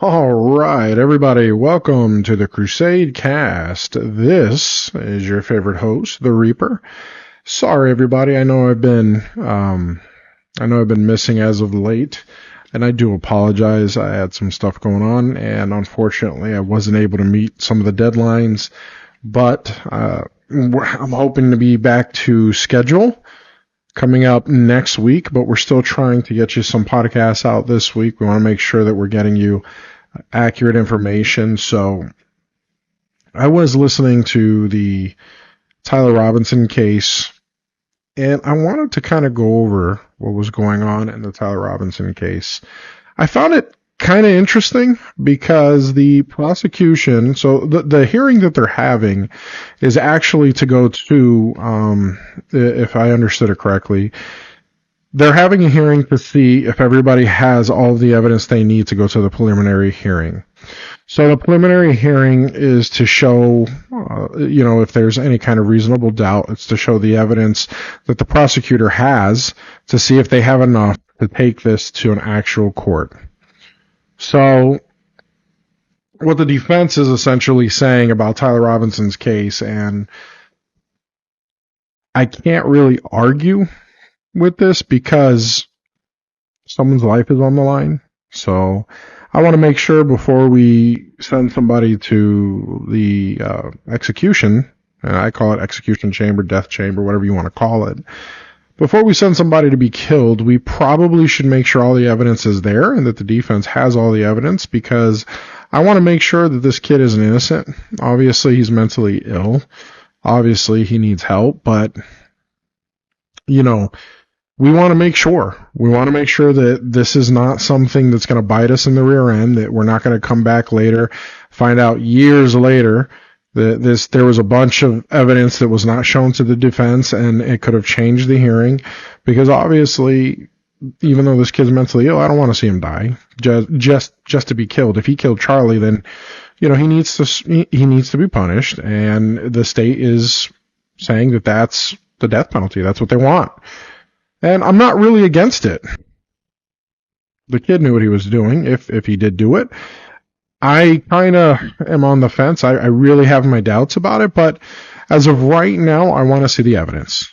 All right, everybody, welcome to the Crusade Cast. This is your favorite host, the Reaper. Sorry, everybody. I know I've been missing as of late, and I do apologize. I had some stuff going on, and unfortunately, I wasn't able to meet some of the deadlines. But I'm hoping to be back to schedule coming up next week, but we're still trying to get you some podcasts out this week. We want to make sure that we're getting you accurate information. So I was listening to the Tyler Robinson case, and I wanted to kind of go over what was going on in the Tyler Robinson case. I found it kind of interesting because the prosecution, so the hearing that they're having is actually to go to, if I understood it correctly, they're having a hearing to see if everybody has all of the evidence they need to go to the preliminary hearing. So the preliminary hearing is to show, if there's any kind of reasonable doubt, it's to show the evidence that the prosecutor has to see if they have enough to take this to an actual court. So what the defense is essentially saying about Tyler Robinson's case, and I can't really argue with this because someone's life is on the line. So I want to make sure before we send somebody to the execution, and I call it execution chamber, death chamber, whatever you want to call it, before we send somebody to be killed, we probably should make sure all the evidence is there and that the defense has all the evidence, because I want to make sure that this kid isn't innocent. Obviously, he's mentally ill. Obviously, he needs help, but, we want to make sure. We want to make sure that this is not something that's going to bite us in the rear end, that we're not going to come back later, find out years later that there was a bunch of evidence that was not shown to the defense, and it could have changed the hearing. Because obviously, even though this kid's mentally ill, I don't want to see him die just to be killed. If he killed Charlie, then he needs to be punished, and the state is saying that that's the death penalty. That's what they want. And I'm not really against it. The kid knew what he was doing, if he did do it. I kind of am on the fence. I really have my doubts about it, but as of right now, I want to see the evidence.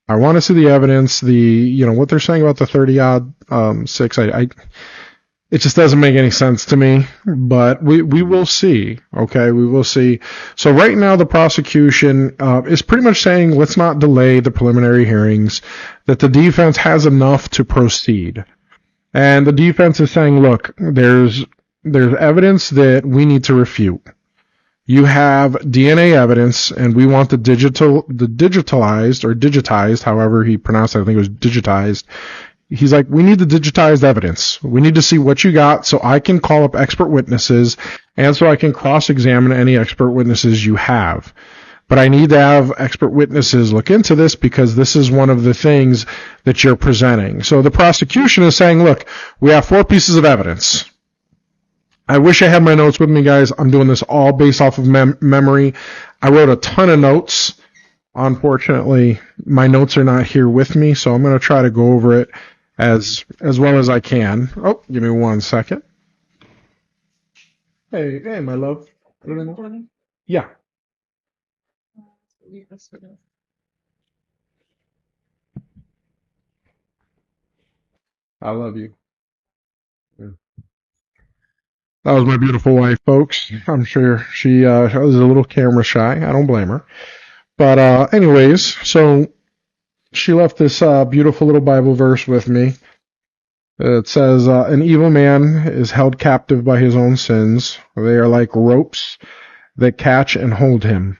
I want to see the evidence. What they're saying about the 30-odd 6, it just doesn't make any sense to me, but we will see. Okay, we will see. So right now, the prosecution is pretty much saying, let's not delay the preliminary hearings, that the defense has enough to proceed. And the defense is saying, look, there's evidence that we need to refute. You have DNA evidence, and we want the digitized, however he pronounced it, I think it was digitized. He's like, we need the digitized evidence. We need to see what you got so I can call up expert witnesses and so I can cross-examine any expert witnesses you have. But I need to have expert witnesses look into this because this is one of the things that you're presenting. So the prosecution is saying, look, we have 4 pieces of evidence. I wish I had my notes with me, guys. I'm doing this all based off of memory. I wrote a ton of notes. Unfortunately, my notes are not here with me, so I'm going to try to go over it as well as I can. Oh, give me 1 second. Hey, my love. Yeah. I love you. That was my beautiful wife, folks. I'm sure she was a little camera shy. I don't blame her. But anyways, so she left this beautiful little Bible verse with me. It says, an evil man is held captive by his own sins. They are like ropes that catch and hold him.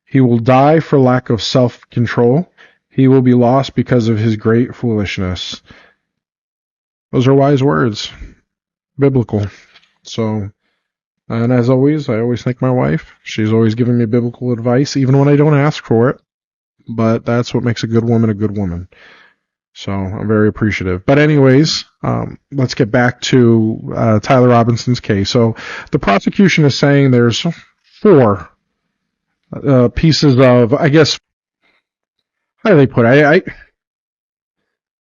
He will die for lack of self-control. He will be lost because of his great foolishness. Those are wise words. Biblical. So, and as always, I always thank my wife. She's always giving me biblical advice, even when I don't ask for it. But that's what makes a good woman a good woman. So I'm very appreciative. But anyways, let's get back to Tyler Robinson's case. So the prosecution is saying there's 4 pieces of, I guess, how do they put it?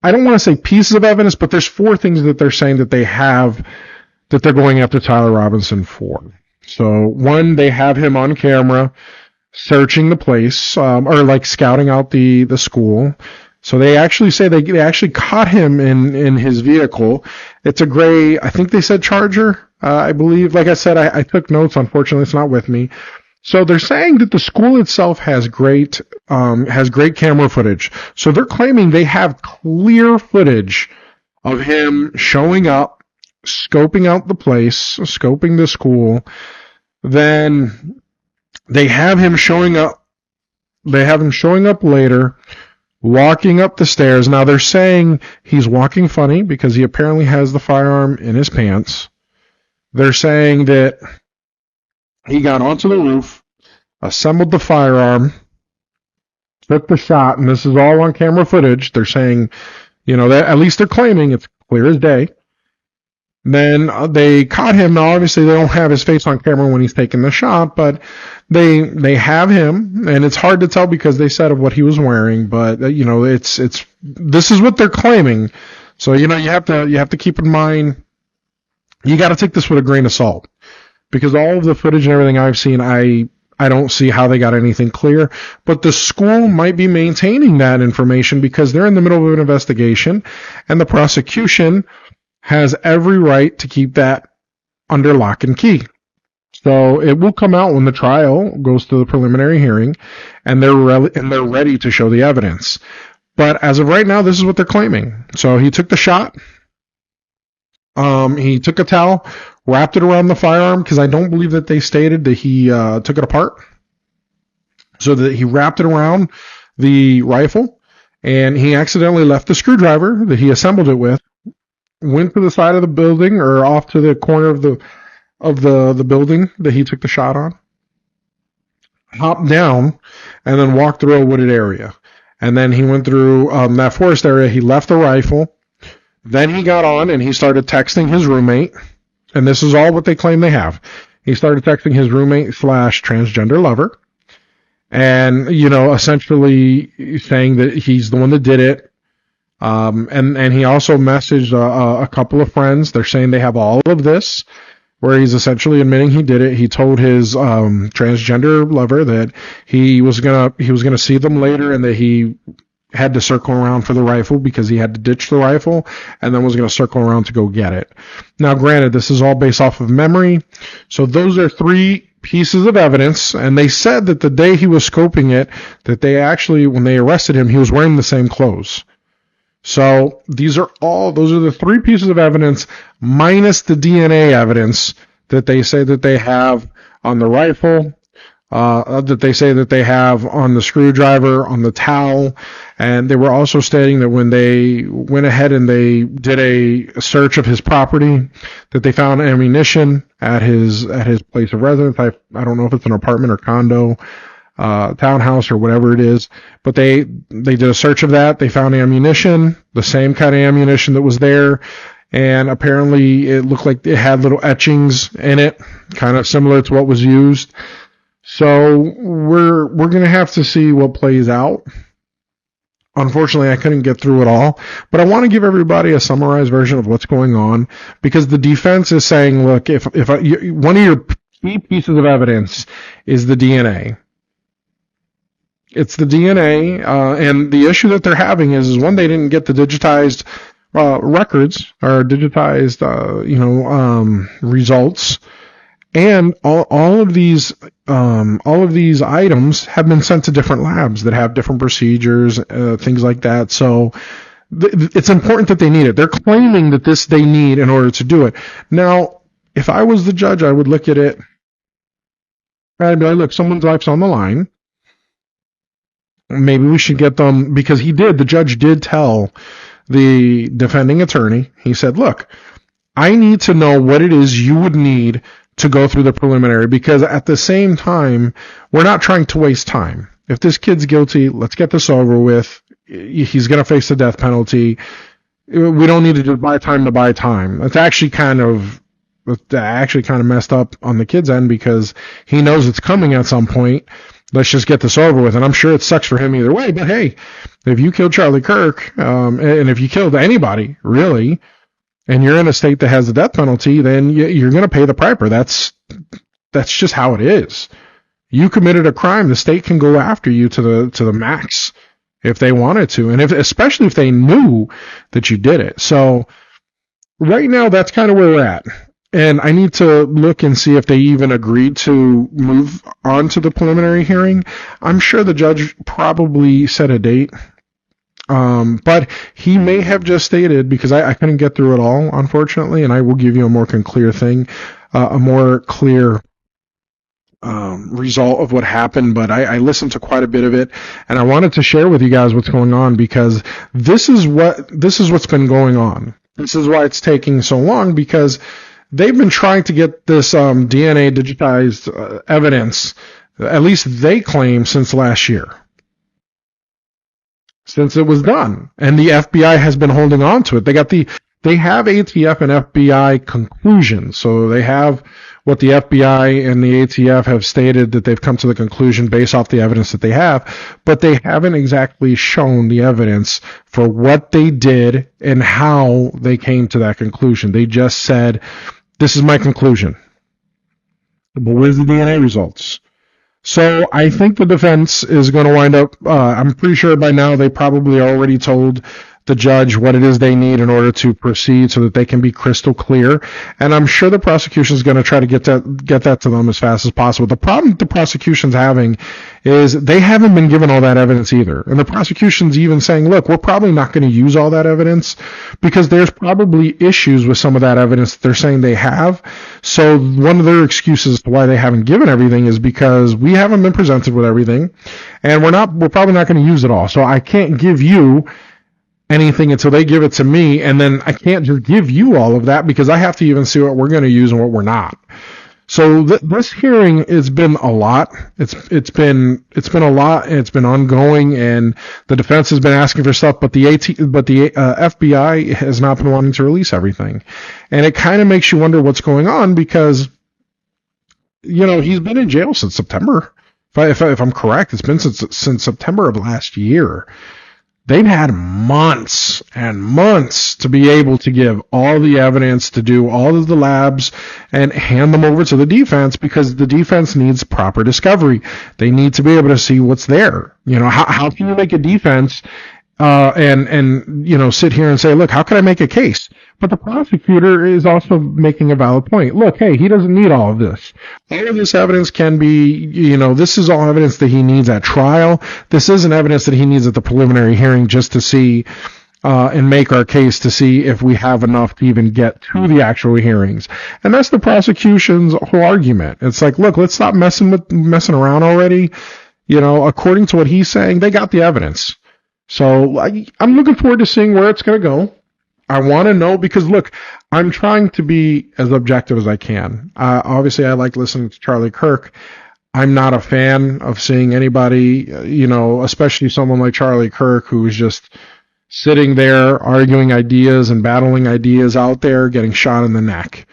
I don't want to say pieces of evidence, but there's 4 things that they're saying that they have that they're going after Tyler Robinson for. So, one, they have him on camera searching the place, or like scouting out the school. So they actually say they actually caught him in his vehicle. It's a gray, I think they said Charger, I believe. Like I said, I took notes. Unfortunately, it's not with me. So they're saying that the school itself has great camera footage. So they're claiming they have clear footage of him showing up, scoping out the place, scoping the school. Then they have him showing up. They have him showing up later, walking up the stairs. Now they're saying he's walking funny because he apparently has the firearm in his pants. They're saying that he got onto the roof, assembled the firearm, took the shot, and this is all on camera footage. They're saying, that at least they're claiming it's clear as day. Then they caught him. Now, obviously, they don't have his face on camera when he's taking the shot, but they have him, and it's hard to tell because they said of what he was wearing. But this is what they're claiming. So you have to keep in mind, you got to take this with a grain of salt, because all of the footage and everything I've seen, I don't see how they got anything clear. But the school might be maintaining that information because they're in the middle of an investigation, and the prosecution has every right to keep that under lock and key. So it will come out when the trial goes to the preliminary hearing, and they're ready to show the evidence. But as of right now, this is what they're claiming. So he took the shot. He took a towel, wrapped it around the firearm, because I don't believe that they stated that he took it apart. So that he wrapped it around the rifle, and he accidentally left the screwdriver that he assembled it with, went to the side of the building, or off to the corner of the building that he took the shot on, hopped down, and then walked through a wooded area. And then he went through that forest area. He left the rifle. Then he got on and he started texting his roommate. And this is all what they claim they have. He started texting his roommate / transgender lover. And, essentially saying that he's the one that did it. And he also messaged a couple of friends. They're saying they have all of this, where he's essentially admitting he did it. He told his transgender lover that he was gonna see them later, and that he had to circle around for the rifle because he had to ditch the rifle, and then was going to circle around to go get it. Now, granted, this is all based off of memory, so those are 3 pieces of evidence, and they said that the day he was scoping it, that they actually, when they arrested him, he was wearing the same clothes. So those are the 3 pieces of evidence minus the DNA evidence that they say that they have on the rifle, that they say that they have on the screwdriver, on the towel. And they were also stating that when they went ahead and they did a search of his property, that they found ammunition at his place of residence. I don't know if it's an apartment or condo, townhouse or whatever it is, but they did a search of that. They found ammunition, the same kind of ammunition that was there, and apparently it looked like it had little etchings in it, kind of similar to what was used. So we're going to have to see what plays out. Unfortunately, I couldn't get through it all, but I want to give everybody a summarized version of what's going on, because the defense is saying, look, if one of your key pieces of evidence is the DNA. It's the DNA, and the issue that they're having is one, they didn't get the digitized records or digitized, results, and all of these items have been sent to different labs that have different procedures, things like that. So it's important that they need it. They're claiming that this they need in order to do it. Now, if I was the judge, I would look at it and I'd be like, look, someone's life's on the line. Maybe we should get them, because the judge did tell the defending attorney, he said, look, I need to know what it is you would need to go through the preliminary, because at the same time, we're not trying to waste time. If this kid's guilty, let's get this over with. He's going to face the death penalty. We don't need to just buy time to buy time. It's actually kind of messed up on the kid's end, because he knows it's coming at some point. Let's just get this over with. And I'm sure it sucks for him either way, but hey, if you killed Charlie Kirk, and if you killed anybody, really, and you're in a state that has the death penalty, then you're going to pay the piper. That's just how it is. You committed a crime, the state can go after you to the max if they wanted to, and especially if they knew that you did it. So right now, that's kind of where we're at. And I need to look and see if they even agreed to move on to the preliminary hearing. I'm sure the judge probably set a date. But he may have just stated, because I couldn't get through it all, unfortunately, and I will give you a more clear result of what happened, but I listened to quite a bit of it, and I wanted to share with you guys what's going on, because this is what's been going on. This is why it's taking so long, because they've been trying to get this DNA digitized evidence, at least they claim, since last year. Since it was done. And the FBI has been holding on to it. They have ATF and FBI conclusions. So they have what the FBI and the ATF have stated that they've come to the conclusion based off the evidence that they have, but they haven't exactly shown the evidence for what they did and how they came to that conclusion. They just said, this is my conclusion. But where's the DNA results? So I think the defense is going to wind up, I'm pretty sure by now they probably already told the judge what it is they need in order to proceed so that they can be crystal clear. And I'm sure the prosecution is going to try to get that to them as fast as possible. The problem the prosecution's having is they haven't been given all that evidence either. And the prosecution's even saying, look, we're probably not going to use all that evidence because there's probably issues with some of that evidence that they're saying they have. So one of their excuses to why they haven't given everything is because we haven't been presented with everything, and we're probably not going to use it all. So I can't give you anything until they give it to me, and then I can't just give you all of that because I have to even see what we're going to use and what we're not. So this hearing has been a lot. It's been a lot, and it's been ongoing, and the defense has been asking for stuff, but the FBI has not been wanting to release everything, and it kind of makes you wonder what's going on because he's been in jail since September. If I'm correct, it's been since September of last year. They've had months and months to be able to give all the evidence, to do all of the labs, and hand them over to the defense because the defense needs proper discovery. They need to be able to see what's there. How can you make a defense and sit here and say, look, how can I make a case? But the prosecutor is also making a valid point. Look, hey, he doesn't need all of this. All of this evidence can be, this is all evidence that he needs at trial. This isn't evidence that he needs at the preliminary hearing just to see and make our case to see if we have enough to even get to the actual hearings. And that's the prosecution's whole argument. It's like, look, let's stop messing around already. According to what he's saying, they got the evidence. So I'm looking forward to seeing where it's going to go. I want to know because, look, I'm trying to be as objective as I can. Obviously, I like listening to Charlie Kirk. I'm not a fan of seeing anybody, especially someone like Charlie Kirk who is just sitting there arguing ideas and battling ideas out there, getting shot in the neck.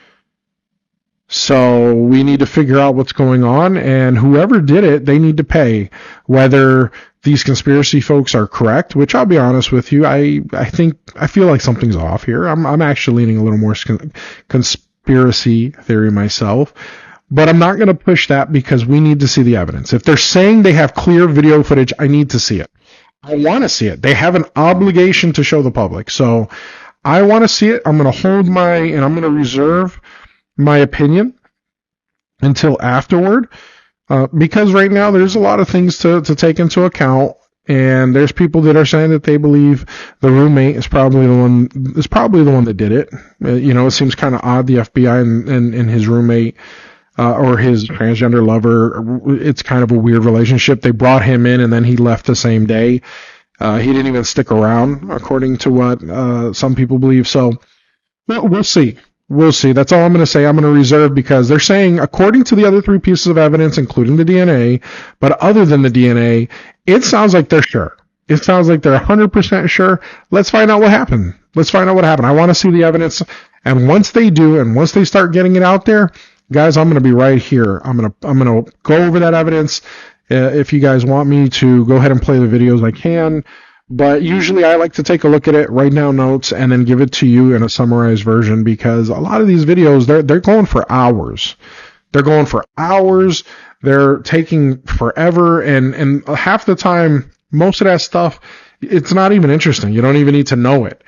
So we need to figure out what's going on, and whoever did it, they need to pay. Whether these conspiracy folks are correct, which I'll be honest with you, I feel like something's off here. I'm actually leaning a little more conspiracy theory myself, but I'm not going to push that because we need to see the evidence. If they're saying they have clear video footage, I need to see it. I want to see it. They have an obligation to show the public, so I want to see it. I'm going to hold and I'm going to reserve my opinion until afterward, because right now there's a lot of things to take into account, and there's people that are saying that they believe the roommate is probably the one that did it. It seems kind of odd, the FBI and his roommate or his transgender lover. It's kind of a weird relationship. They brought him in and then he left the same day. He didn't even stick around, according to what some people believe. So we'll see. We'll see. That's all I'm going to say. I'm going to reserve because they're saying, according to the other three pieces of evidence, including the DNA, but other than the DNA, it sounds like they're sure. It sounds like they're 100% sure. Let's find out what happened. I want to see the evidence. And once they do, and once they start getting it out there, guys, I'm going to be right here. I'm going to go over that evidence. If you guys want me to go ahead and play the videos, I can. But usually I like to take a look at it, write down notes, and then give it to you in a summarized version, because a lot of these videos, they're going for hours. They're going for hours. They're taking forever, and half the time, most of that stuff, it's not even interesting. You don't even need to know it.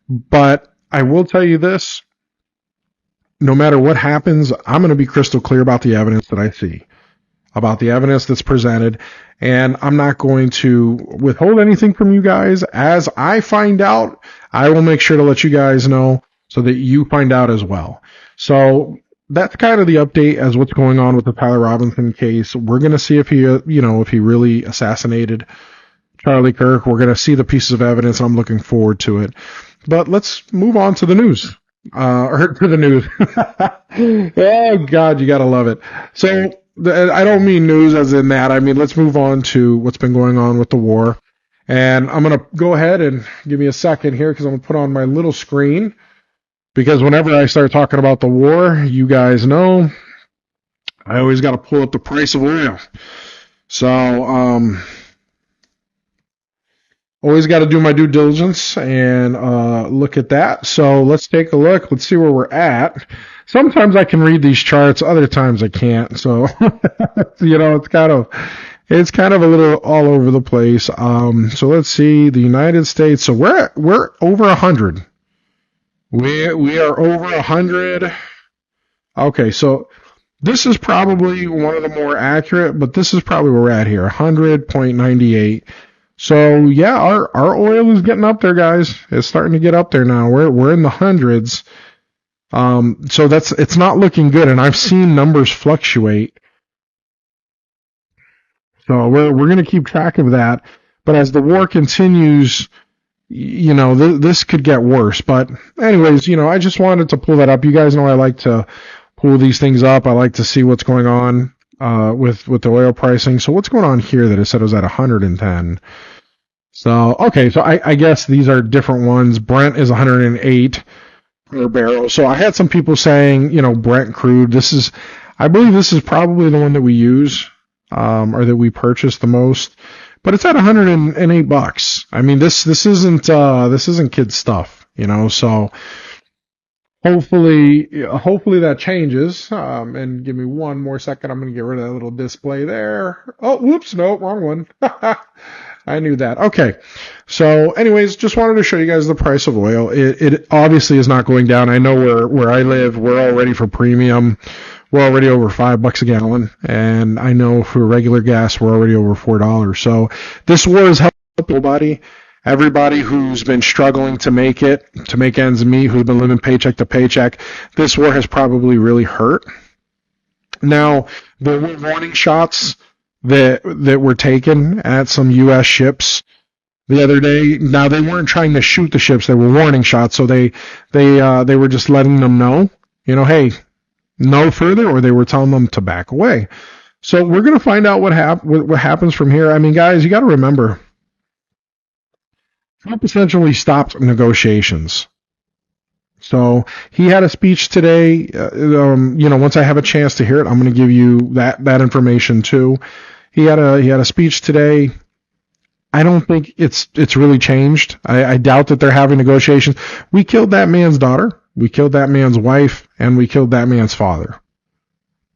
But I will tell you this, no matter what happens, I'm going to be crystal clear about the evidence that I see, about the evidence that's presented, and I'm not going to withhold anything from you guys. As I find out, I will make sure to let you guys know so that you find out as well. So that's kind of the update as what's going on with the Tyler Robinson case. We're going to see if he, if he really assassinated Charlie Kirk. We're going to see the pieces of evidence, and I'm looking forward to it. But let's move on to the news. Or to the news. Oh, God, you got to love it. So I don't mean news as in that. I mean, let's move on to what's been going on with the war. And I'm going to go ahead and give me a second here, because I'm going to put on my little screen. Because whenever I start talking about the war, you guys know, I always got to pull up the price of oil. So, always got to do my due diligence and look at that. So let's take a look. Let's see where we're at. Sometimes I can read these charts, other times I can't. So, it's kind of a little all over the place. So let's see, the United States. So we're over 100. We are over 100. Okay, so this is probably one of the more accurate, but this is probably where we're at here, 100.98. So yeah, our oil is getting up there, guys. It's starting to get up there now. We're in the hundreds. So it's not looking good, and I've seen numbers fluctuate. So we're going to keep track of that. But as the war continues, this could get worse. But anyways, I just wanted to pull that up. You guys know I like to pull these things up. I like to see what's going on with the oil pricing. So what's going on here that it said it was at 110? So, okay, so I guess these are different ones. Brent is 108 per barrel. So I had some people saying, Brent crude. I believe this is probably the one that we use, or that we purchase the most. But it's at $108. I mean, this isn't kid stuff, so hopefully that changes. And give me one more second. I'm going to get rid of that little display there. Oh, whoops. No, wrong one. I knew that. Okay. So anyways, just wanted to show you guys the price of oil. It obviously is not going down. I know where I live, we're already for premium. We're already over $5 a gallon. And I know for regular gas, we're already over $4. So this war has helped everybody who's been struggling to make ends meet, who's been living paycheck to paycheck. This war has probably really hurt. Now, there were warning shots that were taken at some U.S. ships the other day. Now, they weren't trying to shoot the ships; they were warning shots. So they were just letting them know, hey, no further, or they were telling them to back away. So we're gonna find out what happens from here. I mean, guys, you got to remember, Trump essentially stopped negotiations. So he had a speech today. Once I have a chance to hear it, I'm going to give you that information too. He had a speech today. I don't think it's really changed. I doubt that they're having negotiations. We killed that man's daughter. We killed that man's wife, and we killed that man's father.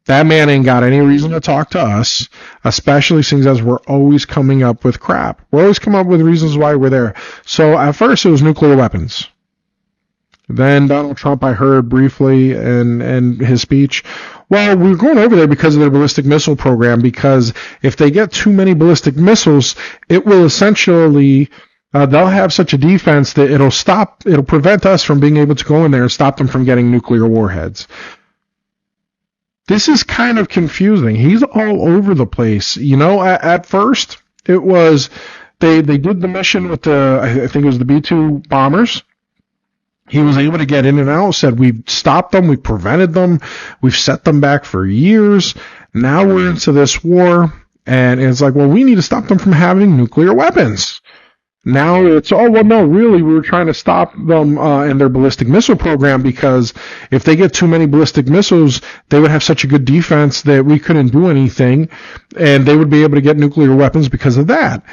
That man ain't got any reason to talk to us, especially since as we're always coming up with crap. We're always coming up with reasons why we're there. So at first it was nuclear weapons. Then Donald Trump, I heard briefly in his speech, well, we're going over there because of their ballistic missile program, because if they get too many ballistic missiles, it will essentially, they'll have such a defense that it'll prevent us from being able to go in there and stop them from getting nuclear warheads. This is kind of confusing. He's all over the place. At first, it was, they did the mission with I think it was the B-2 bombers. He was able to get in and out, said we've stopped them, we've prevented them, we've set them back for years. Now we're into this war, and it's like, well, we need to stop them from having nuclear weapons. Now it's, oh, well, no, really, we were trying to stop them in their ballistic missile program, because if they get too many ballistic missiles, they would have such a good defense that we couldn't do anything, and they would be able to get nuclear weapons because of that.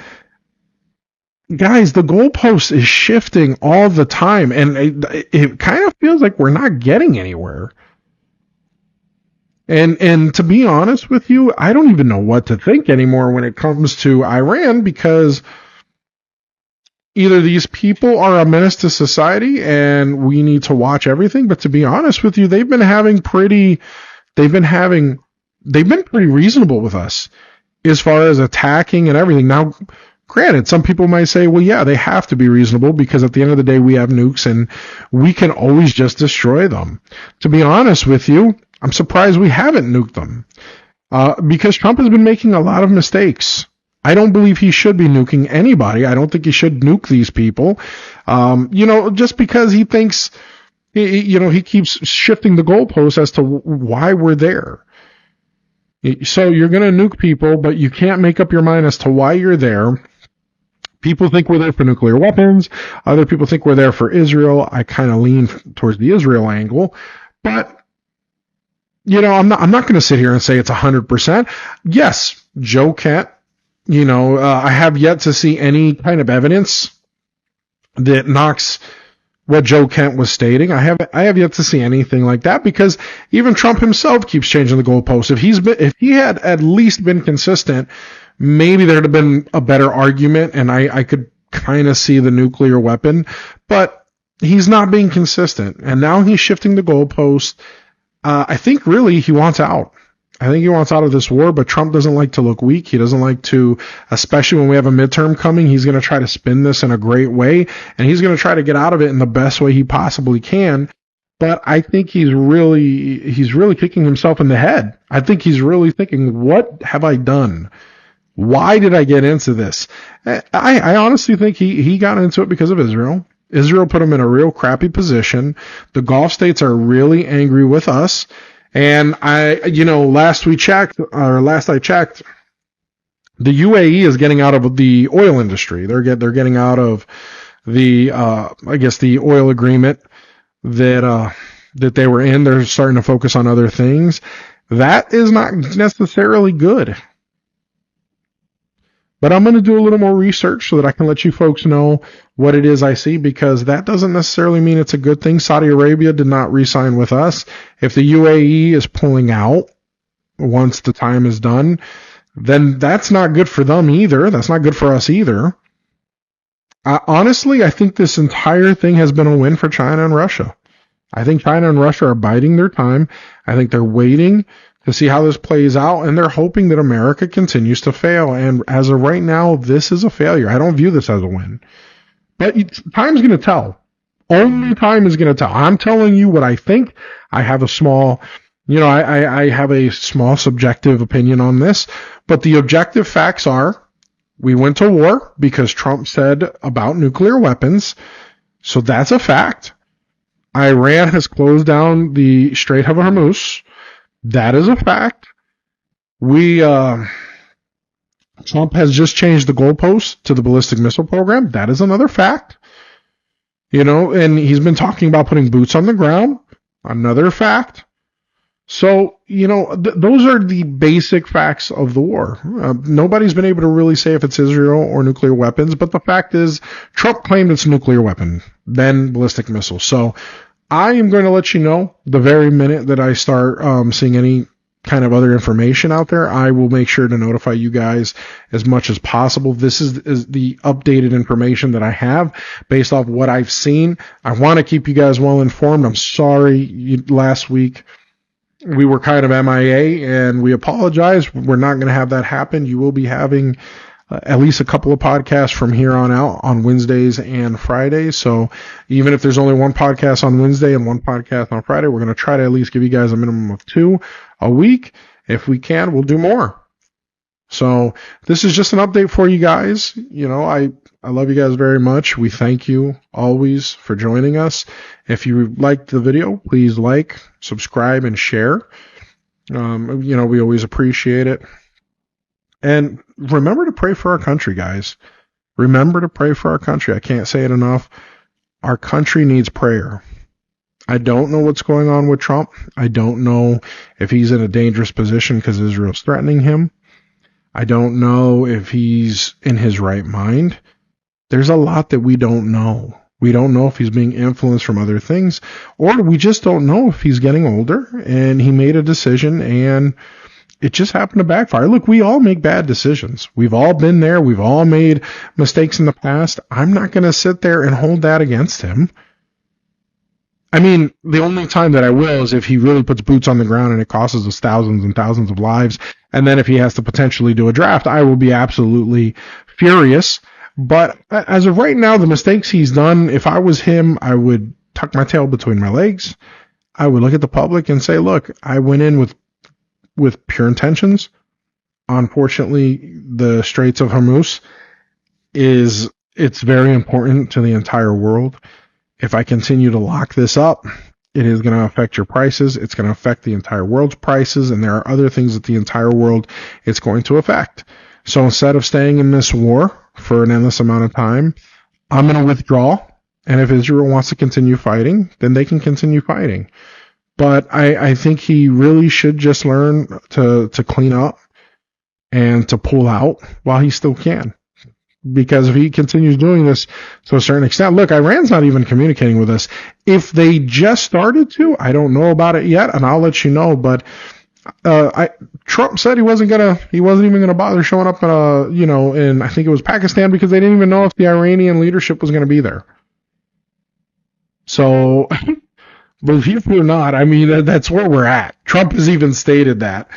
guys, the goalpost is shifting all the time, and it kind of feels like we're not getting anywhere. And to be honest with you, I don't even know what to think anymore when it comes to Iran, because either these people are a menace to society and we need to watch everything, but to be honest with you, they've been pretty reasonable with us as far as attacking and everything. Now, granted, some people might say, well, yeah, they have to be reasonable because at the end of the day, we have nukes and we can always just destroy them. To be honest with you, I'm surprised we haven't nuked them, because Trump has been making a lot of mistakes. I don't believe he should be nuking anybody. I don't think he should nuke these people. Just because he thinks, he keeps shifting the goalposts as to why we're there. So you're going to nuke people, but you can't make up your mind as to why you're there. People think we're there for nuclear weapons. Other people think we're there for Israel. I kind of lean towards the Israel angle, but I'm not going to sit here and say it's 100%. Yes, Joe Kent, I have yet to see any kind of evidence that knocks what Joe Kent was stating. I have yet to see anything like that, because even Trump himself keeps changing the goalposts. If he had at least been consistent, maybe there'd have been a better argument and I could kind of see the nuclear weapon, but he's not being consistent. And now he's shifting the goalposts. I think really he wants out. I think he wants out of this war, but Trump doesn't like to look weak. He doesn't like to, especially when we have a midterm coming, he's going to try to spin this in a great way, and he's going to try to get out of it in the best way he possibly can. But I think he's really kicking himself in the head. I think he's really thinking, what have I done? Why did I get into this? I honestly think he got into it because of Israel. Israel put him in a real crappy position. The Gulf states are really angry with us. And last I checked, the UAE is getting out of the oil industry. They're getting out of the, the oil agreement that they were in. They're starting to focus on other things. That is not necessarily good. But I'm going to do a little more research so that I can let you folks know what it is I see, because that doesn't necessarily mean it's a good thing. Saudi Arabia did not re-sign with us. If the UAE is pulling out once the time is done, then that's not good for them either. That's not good for us either. Honestly, I think this entire thing has been a win for China and Russia. I think China and Russia are biding their time. I think they're waiting to see how this plays out, and they're hoping that America continues to fail. And as of right now, this is a failure. I don't view this as a win. But time's going to tell. Only time is going to tell. I'm telling you what I think. I have a small, I have a small subjective opinion on this, but the objective facts are we went to war because Trump said about nuclear weapons. So that's a fact. Iran has closed down the Strait of Hormuz. That is a fact. Trump has just changed the goalposts to the ballistic missile program. That is another fact. And he's been talking about putting boots on the ground. Another fact. So, those are the basic facts of the war. Nobody's been able to really say if it's Israel or nuclear weapons, but the fact is Trump claimed it's nuclear weapon, then ballistic missile. So I am going to let you know the very minute that I start seeing any kind of other information out there. I will make sure to notify you guys as much as possible. This is the updated information that I have based off what I've seen. I want to keep you guys well informed. I'm sorry last week we were kind of MIA, and we apologize. We're not going to have that happen. You will be having at least a couple of podcasts from here on out on Wednesdays and Fridays. So even if there's only one podcast on Wednesday and one podcast on Friday, we're going to try to at least give you guys a minimum of 2 a week. If we can, we'll do more. So this is just an update for you guys. I love you guys very much. We thank you always for joining us. If you liked the video, please like, subscribe, and share. We always appreciate it. And remember to pray for our country, guys. Remember to pray for our country. I can't say it enough. Our country needs prayer. I don't know what's going on with Trump. I don't know if he's in a dangerous position because Israel's threatening him. I don't know if he's in his right mind. there's a lot that we don't know. We don't know if he's being influenced from other things, or we just don't know if he's getting older and he made a decision and it just happened to backfire. Look, we all make bad decisions. We've all been there. We've all made mistakes in the past. I'm not going to sit there and hold that against him. I mean, the only time that I will is if he really puts boots on the ground and it costs us thousands and thousands of lives. And then if he has to potentially do a draft, I will be absolutely furious. But as of right now, the mistakes he's done, if I was him, I would tuck my tail between my legs. I would look at the public and say, look, I went in with pure intentions. Unfortunately, the Straits of Hormuz it's very important to the entire world. If I continue to lock this up, it is going to affect your prices. It's going to affect the entire world's prices. And there are other things that the entire world it's going to affect. So instead of staying in this war for an endless amount of time, I'm going to withdraw. And if Israel wants to continue fighting, then they can continue fighting. But I think he really should just learn to clean up and to pull out while he still can. Because if he continues doing this to a certain extent, look, Iran's not even communicating with us. If they just started to, I don't know about it yet, and I'll let you know. But Trump said he wasn't even gonna bother showing up in I think it was Pakistan because they didn't even know if the Iranian leadership was gonna be there. So, believe it or not, I mean that's where we're at. Trump has even stated that.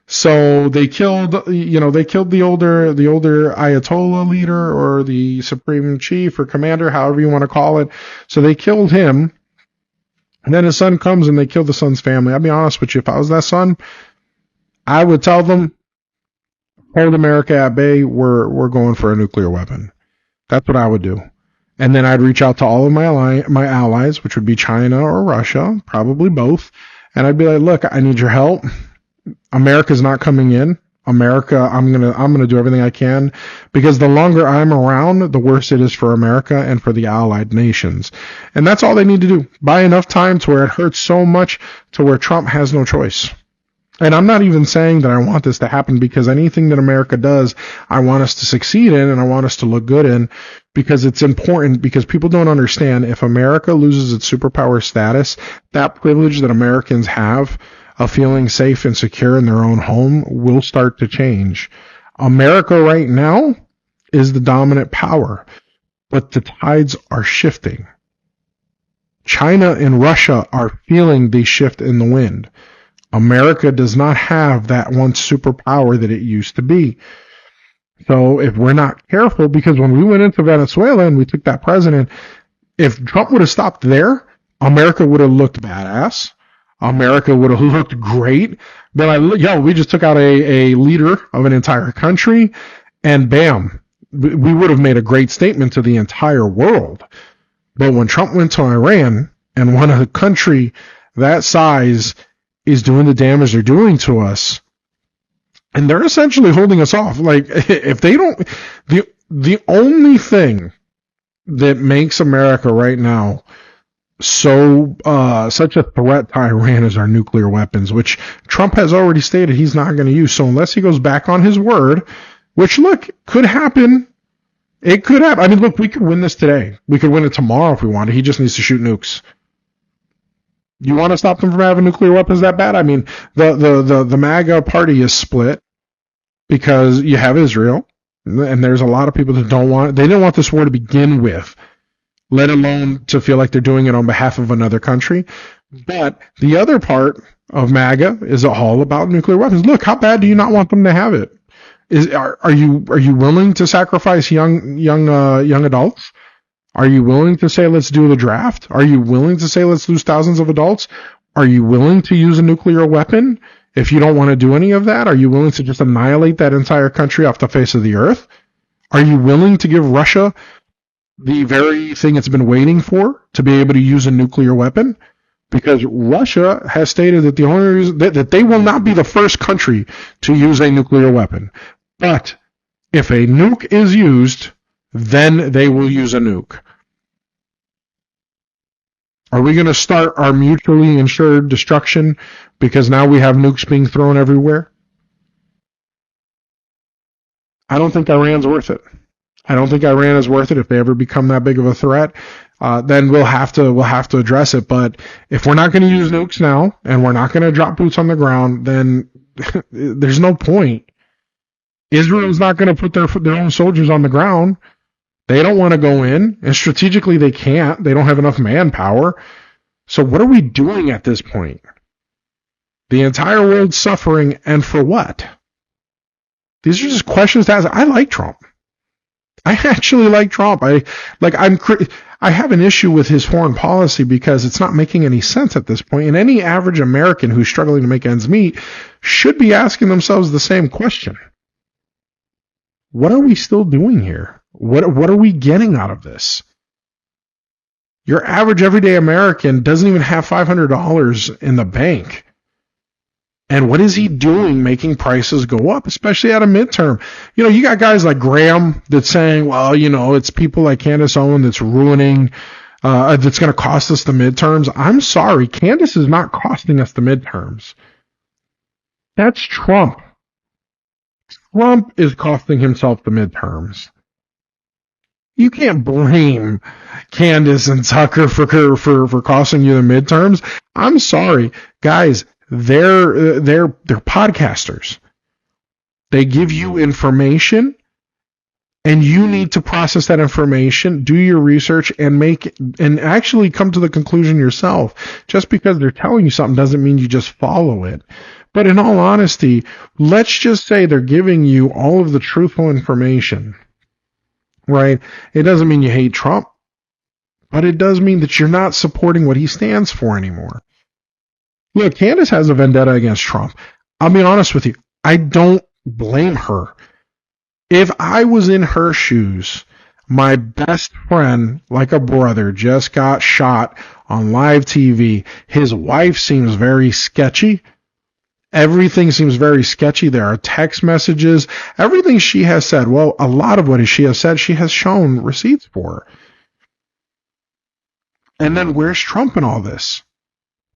So they killed the older Ayatollah leader or the supreme chief or commander, however you want to call it. So they killed him. And then his son comes and they kill the son's family. I'll be honest with you. If I was that son, I would tell them, hold America at bay. We're going for a nuclear weapon. That's what I would do. And then I'd reach out to all of my allies, which would be China or Russia, probably both. And I'd be like, look, I need your help. America's not coming in. America, I'm gonna do everything I can, because the longer I'm around, the worse it is for America and for the allied nations. And that's all they need to do. Buy enough time to where it hurts so much to where Trump has no choice. And I'm not even saying that I want this to happen, because anything that America does, I want us to succeed in and I want us to look good in, because it's important, because people don't understand, if America loses its superpower status, that privilege that Americans have of feeling safe and secure in their own home will start to change. America right now is the dominant power, but the tides are shifting. China and Russia are feeling the shift in the wind. America does not have that one superpower that it used to be. So if we're not careful, because when we went into Venezuela and we took that president, if Trump would have stopped there, America would have looked badass. America would have looked great. But we just took out a leader of an entire country, and bam, we would have made a great statement to the entire world. But when Trump went to Iran, and when a country that size is doing the damage they're doing to us, and they're essentially holding us off. Like, if they don't, the only thing that makes America right now such a threat to Iran is our nuclear weapons, which Trump has already stated he's not going to use. So unless he goes back on his word, which, look, could happen. It could happen. I mean, look, we could win this today. We could win it tomorrow if we wanted. He just needs to shoot nukes. You want to stop them from having nuclear weapons that bad? I mean, the MAGA party is split because you have Israel, and there's a lot of people that they don't want this war to begin with, let alone to feel like they're doing it on behalf of another country. But the other part of MAGA is all about nuclear weapons. Look, how bad do you not want them to have it? Are you willing to sacrifice young adults? Are you willing to say, let's do the draft? Are you willing to say, let's lose thousands of adults? Are you willing to use a nuclear weapon? If you don't want to do any of that, are you willing to just annihilate that entire country off the face of the earth? Are you willing to give Russia the very thing it's been waiting for, to be able to use a nuclear weapon? Because Russia has stated that the only reason that they will not be the first country to use a nuclear weapon. But if a nuke is used, then they will use a nuke. Are we going to start our mutually insured destruction because now we have nukes being thrown everywhere? I don't think Iran's worth it. I don't think Iran is worth it. If they ever become that big of a threat, then we'll have to address it. But if we're not going to use nukes now and we're not going to drop boots on the ground, then there's no point. Israel's not going to put their own soldiers on the ground. They don't want to go in, and strategically they can't. They don't have enough manpower. So what are we doing at this point? The entire world's suffering, and for what? These are just questions to ask. I like Trump. I actually like Trump. I have an issue with his foreign policy because it's not making any sense at this point. And any average American who's struggling to make ends meet should be asking themselves the same question. What are we still doing here? What are we getting out of this? Your average everyday American doesn't even have $500 in the bank. And what is he doing making prices go up, especially at a midterm? You know, you got guys like Graham that's saying, well, you know, it's people like Candace Owen that's ruining, that's going to cost us the midterms. I'm sorry, Candace is not costing us the midterms. That's Trump. Trump is costing himself the midterms. You can't blame Candace and Tucker for costing you the midterms. I'm sorry, guys. They're podcasters. They give you information, and you need to process that information, do your research, and actually come to the conclusion yourself. Just because they're telling you something doesn't mean you just follow it. But in all honesty, let's just say they're giving you all of the truthful information, right? It doesn't mean you hate Trump, but it does mean that you're not supporting what he stands for anymore. Look, Candace has a vendetta against Trump. I'll be honest with you. I don't blame her. If I was in her shoes, my best friend, like a brother, just got shot on live TV. His wife seems very sketchy. Everything seems very sketchy. There are text messages. Everything she has said, well, a lot of what she has said, she has shown receipts for. And then where's Trump in all this?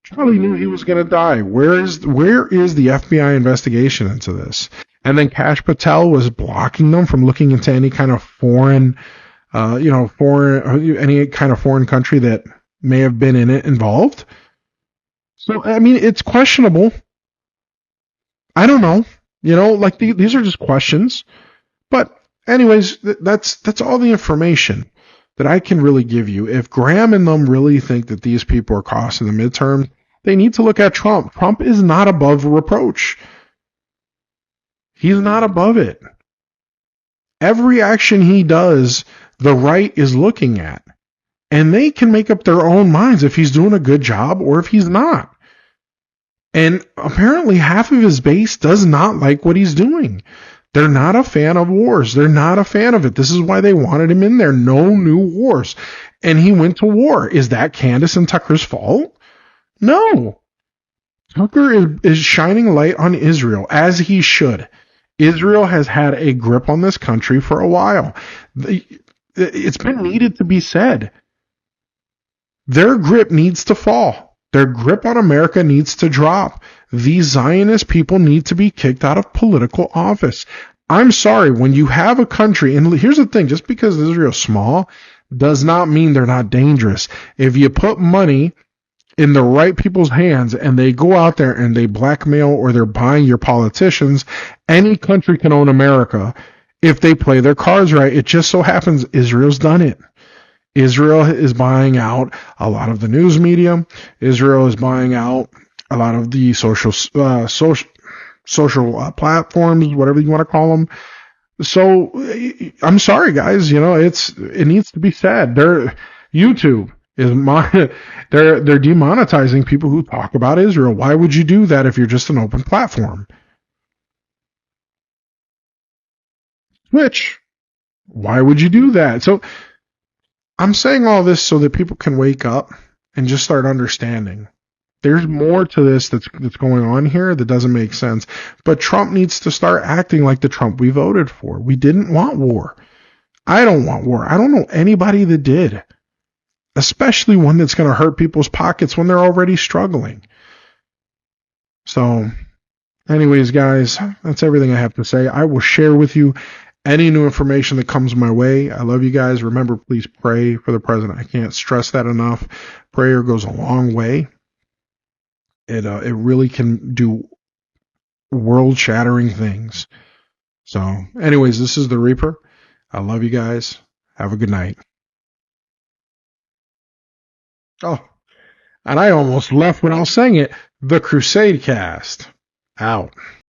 Charlie knew he was going to die. Where is the FBI investigation into this? And then Kash Patel was blocking them from looking into any kind of foreign any kind of foreign country that may have been in it involved. So, I mean, it's questionable. I don't know. You know, like these are just questions. But anyways, that's all the information that I can really give you. If Graham and them really think that these people are costing the midterm, they need to look at Trump. Trump is not above reproach. He's not above it. Every action he does, the right is looking at. And they can make up their own minds if he's doing a good job or if he's not. And apparently half of his base does not like what he's doing. They're not a fan of wars. They're not a fan of it. This is why they wanted him in there. No new wars. And he went to war. Is that Candace and Tucker's fault? No. Tucker is shining light on Israel, as he should. Israel has had a grip on this country for a while. It's been needed to be said. Their grip needs to fall. Their grip on America needs to drop. These Zionist people need to be kicked out of political office. I'm sorry, when you have a country, and here's the thing, just because Israel's small does not mean they're not dangerous. If you put money in the right people's hands and they go out there and they blackmail or they're buying your politicians, any country can own America if they play their cards right. It just so happens Israel's done it. Israel is buying out a lot of the news media. Israel is buying out a lot of the social platforms, whatever you want to call them. So I'm sorry, guys. You know, it needs to be said. YouTube is they're demonetizing people who talk about Israel. Why would you do that if you're just an open platform? Twitch, why would you do that? So I'm saying all this so that people can wake up and just start understanding. There's more to this that's going on here that doesn't make sense. But Trump needs to start acting like the Trump we voted for. We didn't want war. I don't want war. I don't know anybody that did. Especially one that's going to hurt people's pockets when they're already struggling. So, anyways, guys, that's everything I have to say. I will share with you any new information that comes my way. I love you guys. Remember, please pray for the president. I can't stress that enough. Prayer goes a long way. It really can do world-shattering things. So, anyways, this is the Reaper. I love you guys. Have a good night. Oh, and I almost left when I was saying it. The Crusade Cast. Out.